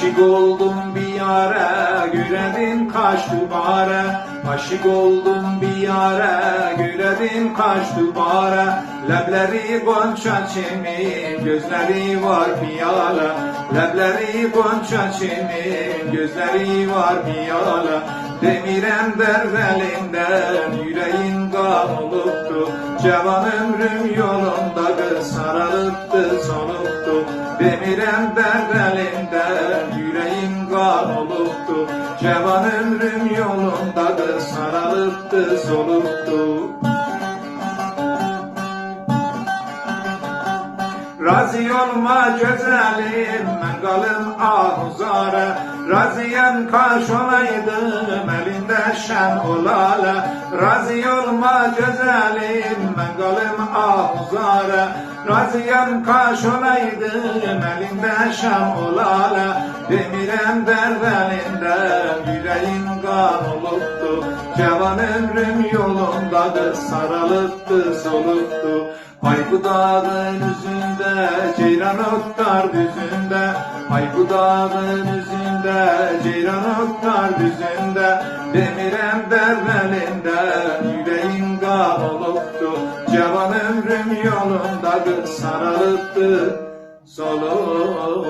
Aşık oldum bir yara, güledim kaç dubara. Aşık oldum bir yara, güledim kaç dubara. Lebleri gonca çimin, gözleri var piyala. Lebleri gonca çimin, gözleri var piyala. Demirem derd elinden, yüreğin kan oluptu. Cevan ömrüm yolundadır, sarılıptı, soluptu. Demirem derd elinden, yüreğin kan oluptu. Cevan ömrüm yolundadır, sarılıptı, soluptu. Razı olma güzelim, mən qalım ahuzara. Razıyam kaş olaydım, elinde şen olala. Razı olma güzelim, mən qalım ahuzara. Razıyam kaş olaydım, elinde şen olala. Demirem derd elinden, yüreğin kan oluptu. Cevan ömrüm yolundadır, sarılıptı, soluptu. Ay bu dağın üzünde, ceyran otlar düzünde. Ay bu dağın üzünde, ceyran otlar düzünde. Demirem derd elinden, yüreğin kan oluptu. Cevan ömrüm yolundadır, sarılıptı, soluptu.